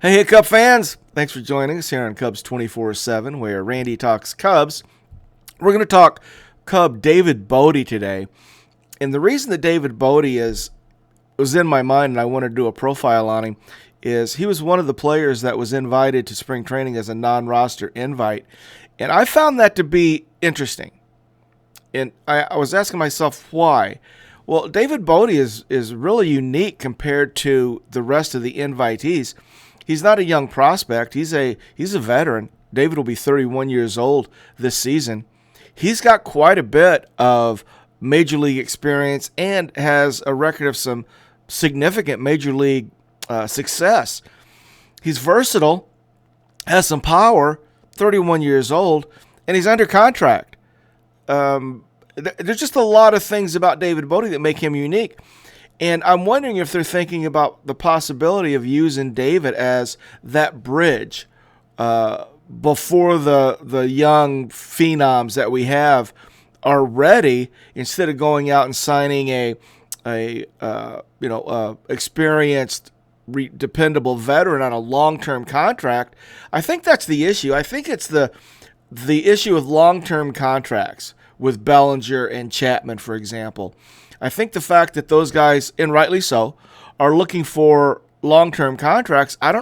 Hey, Cub fans! Thanks for joining us here on Cubs 24/7, where Randy talks Cubs. We're going to talk Cub David Bote today. And the reason that David Bote was in my mind and I wanted to do a profile on him is he was one of the players that was invited to spring training as a non-roster invite. And I found that to be interesting. And I was asking myself why. Well, David Bote is really unique compared to the rest of the invitees. He's not a young prospect. He's a veteran. David will be 31 years old this season. He's got quite a bit of major league experience and has a record of some significant major league success. He's versatile, has some power, 31 years old, and he's under contract. There's just a lot of things about David Bote that make him unique. And I'm wondering if they're thinking about the possibility of using David as that bridge before the young phenoms that we have are ready, instead of going out and signing a experienced, dependable veteran on a long-term contract. I think that's the issue. I think it's the issue with long-term contracts with Bellinger and Chapman, for example. I think the fact that those guys, and rightly so, are looking for long-term contracts, I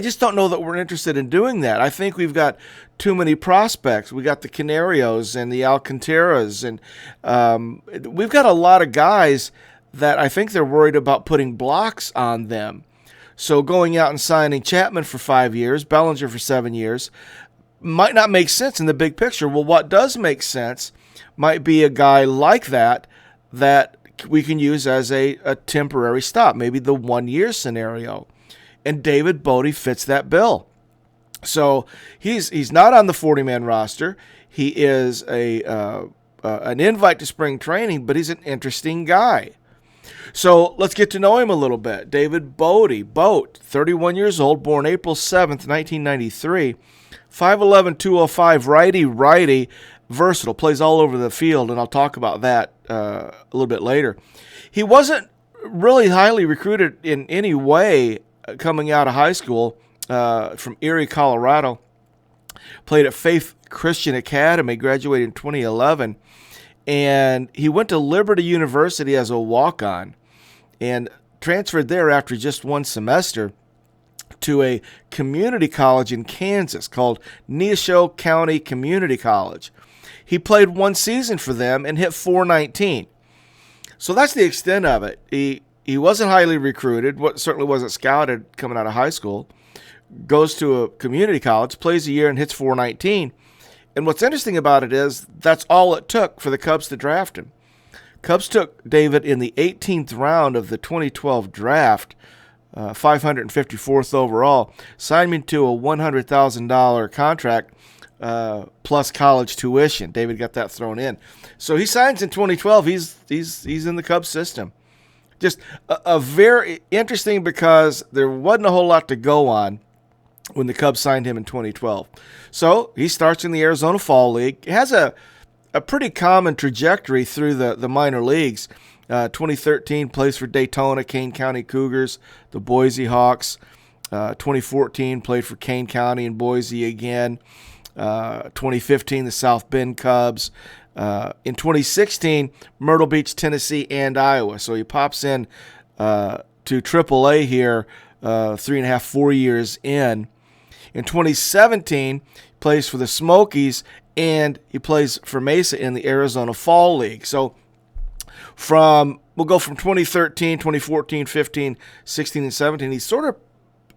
just don't know that we're interested in doing that. I think we've got too many prospects. We got the Canarios and the Alcantaras, and we've got a lot of guys that I think they're worried about putting blocks on them. So going out and signing Chapman for 5 years, Bellinger for 7 years, might not make sense in the big picture. Well, what does make sense might be a guy like that we can use as a temporary stop, maybe the 1 year scenario. And David Bote fits that bill. So he's not on the 40-man roster. He is an invite to spring training, but he's an interesting guy. So let's get to know him a little bit. David Bote, 31 years old, born April 7th, 1993, 5'11", 205, righty, versatile, plays all over the field, and I'll talk about that a little bit later. He wasn't really highly recruited in any way coming out of high school, from Erie, Colorado. Played at Faith Christian Academy, graduated in 2011, and he went to Liberty University as a walk-on and transferred there after just one semester to a community college in Kansas called Neosho County Community College. He played one season for them and hit .419. So that's the extent of it. He wasn't highly recruited, certainly wasn't scouted coming out of high school, goes to a community college, plays a year and hits .419. And what's interesting about it is that's all it took for the Cubs to draft him. Cubs took David in the 18th round of the 2012 draft, 554th overall, signed him to a $100,000 contract plus college tuition. David got that thrown in. So he signs in 2012. He's in the Cubs system. Just a very interesting, because there wasn't a whole lot to go on when the Cubs signed him in 2012. So he starts in the Arizona Fall League. He has a pretty common trajectory through the minor leagues. 2013 plays for Daytona, Kane County Cougars, the Boise Hawks. 2014 played for Kane County and Boise again. 2015 the South Bend Cubs. In 2016 Myrtle Beach, Tennessee, and Iowa. So he pops in to AAA here 4 years in. In 2017 plays for the Smokies, and he plays for Mesa in the Arizona Fall League. So we'll go from 2013, 2014, 15, 16, and 17. He sort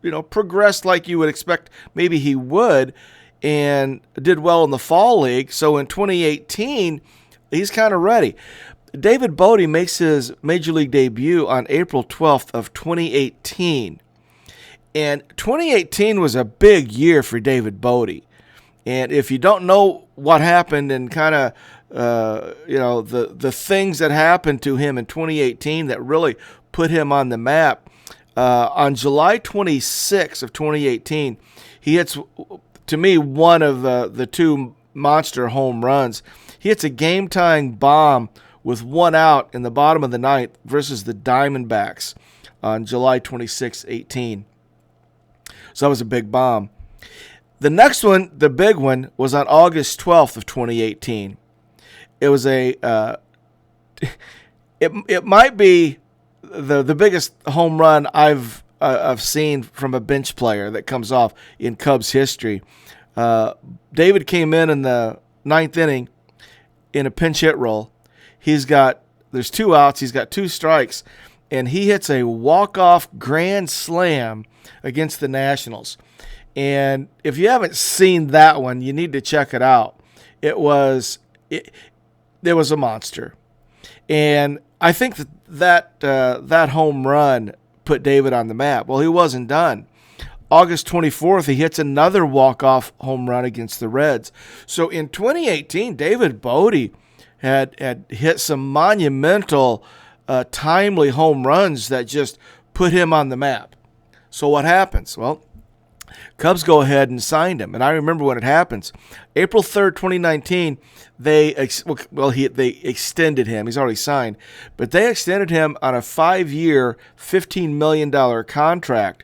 of, progressed like you would expect maybe he would, and did well in the Fall League. So in 2018, he's kind of ready. David Bote makes his Major League debut on April 12th of 2018. And 2018 was a big year for David Bote. And if you don't know what happened and kind of, the things that happened to him in 2018 that really put him on the map, on July 26th of 2018, he hits, to me, one of the two monster home runs. He hits a game-tying bomb with one out in the bottom of the ninth versus the Diamondbacks on July 26, 18. So that was a big bomb. The next one, the big one, was on August 12th of 2018. It was it might be the biggest home run I've seen from a bench player that comes off in Cubs history. David came in the ninth inning in a pinch hit roll. There's 2 outs. He's got 2 strikes, and he hits a walk-off grand slam against the Nationals. And if you haven't seen that one, you need to check it out. It was a monster. And I think that home run put David on the map. Well, he wasn't done. August 24th, he hits another walk-off home run against the Reds. So in 2018, David Bote had hit some monumental, timely home runs that just put him on the map. So what happens? Well, Cubs go ahead and signed him, and I remember when it happens. April 3rd, 2019, they extended him. He's already signed, but they extended him on a 5-year, $15 million contract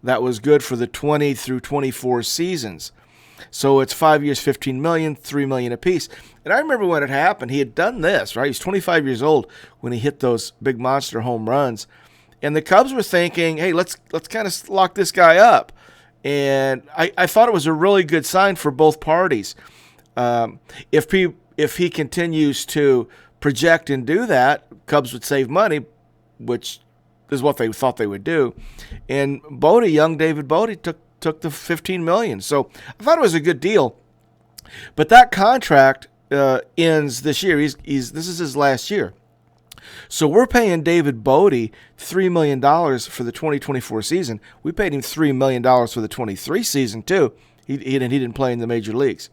that was good for the 20 through 24 seasons. So it's 5 years, $15 million, $3 million apiece. And I remember when it happened, he had done this, right? He's 25 years old when he hit those big monster home runs. And the Cubs were thinking, hey, let's kind of lock this guy up. And I thought it was a really good sign for both parties. If he continues to project and do that, Cubs would save money, which is what they thought they would do. And Bote, young David Bote, took the $15 million. So I thought it was a good deal. But that contract ends this year. This is his last year. So we're paying David Bote $3 million for the 2024 season. We paid him $3 million for the 23 season, too. He didn't play in the major leagues.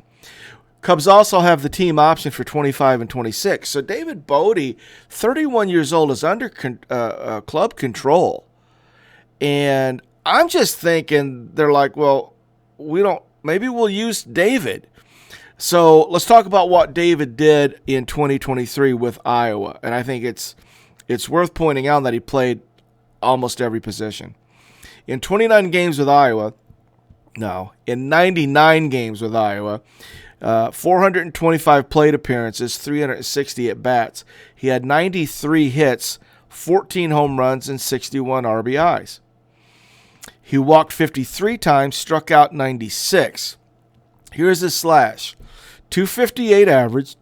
Cubs also have the team option for 25 and 26. So David Bote, 31 years old, is under club control. And I'm just thinking, they're like, well, maybe we'll use David. So let's talk about what David did in 2023 with Iowa. And I think it's worth pointing out that he played almost every position. In 29 games with Iowa, in 99 games with Iowa, 425 plate appearances, 360 at-bats. He had 93 hits, 14 home runs, and 61 RBIs. He walked 53 times, struck out 96. Here's his slash. 258 average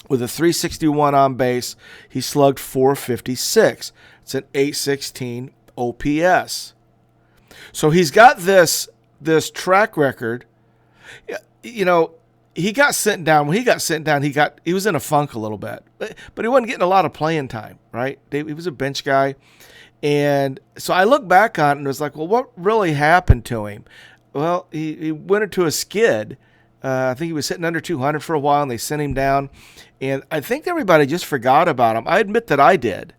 with a 361 on base. He slugged 456. It's an 816 OPS. So he's got this track record. You know, he got sent down. When he got sent down, he was in a funk a little bit. But he wasn't getting a lot of playing time, right? He was a bench guy. And so I look back on it and was like, well, what really happened to him? Well, he went into a skid. I think he was sitting under 200 for a while, and they sent him down. And I think everybody just forgot about him. I admit that I did.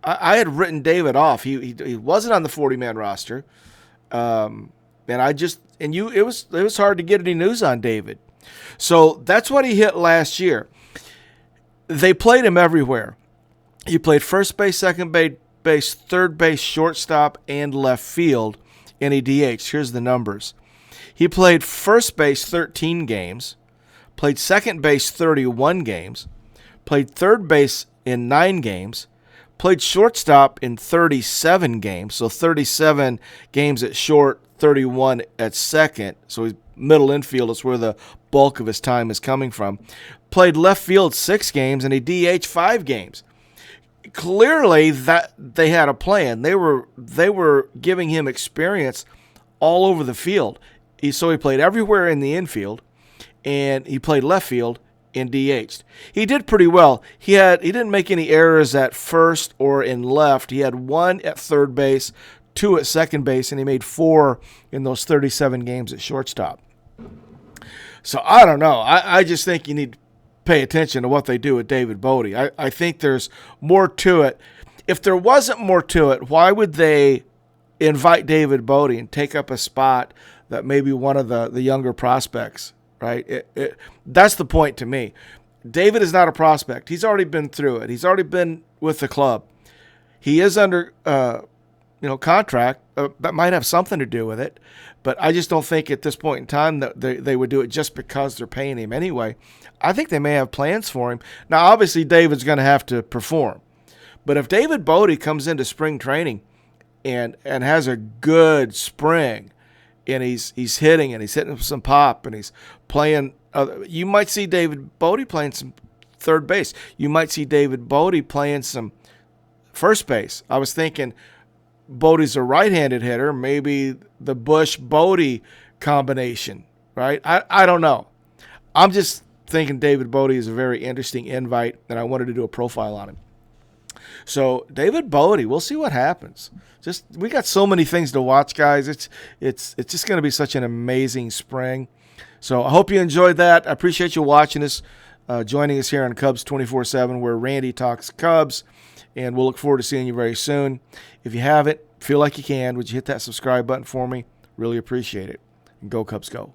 I had written David off. He wasn't on the 40-man roster. And it was hard to get any news on David. So that's what he hit last year. They played him everywhere. He played first base, second base, third base, shortstop, and left field, and he DH'd. Here's the numbers. He played first base 13 games, played second base 31 games, played third base in 9 games, played shortstop in 37 games, so 37 games at short, 31 at second, so he's middle infield is where the bulk of his time is coming from. Played left field 6 games, and he DH'd 5 games. Clearly, that they had a plan. They were giving him experience all over the field. So he played everywhere in the infield, and he played left field and DH'd. He did pretty well. He didn't make any errors at first or in left. He had 1 at third base, 2 at second base, and he made 4 in those 37 games at shortstop. So I don't know. I just think you need to pay attention to what they do with David Bote. I think there's more to it. If there wasn't more to it, why would they invite David Bote and take up a spot that maybe one of the younger prospects, right? That's the point to me. David is not a prospect. He's already been through it. He's already been with the club. He is under contract. That might have something to do with it, but I just don't think at this point in time that they would do it just because they're paying him anyway. I think they may have plans for him. Now, obviously, David's going to have to perform. But if David Bote comes into spring training and has a good spring, and he's hitting and he's hitting some pop and he's playing, you might see David Bote playing some third base. You might see David Bote playing some first base. I was thinking Bote's a right-handed hitter, maybe the Bush-Bote combination, right? I don't know. I'm just thinking David Bote is a very interesting invite, and I wanted to do a profile on him. So David Bote, we'll see what happens. We got so many things to watch, guys. It's just going to be such an amazing spring. So I hope you enjoyed that. I appreciate you watching us, joining us here on Cubs 24/7, where Randy talks Cubs, and we'll look forward to seeing you very soon. If you haven't, feel like you can, would you hit that subscribe button for me? Really appreciate it. And go Cubs, go.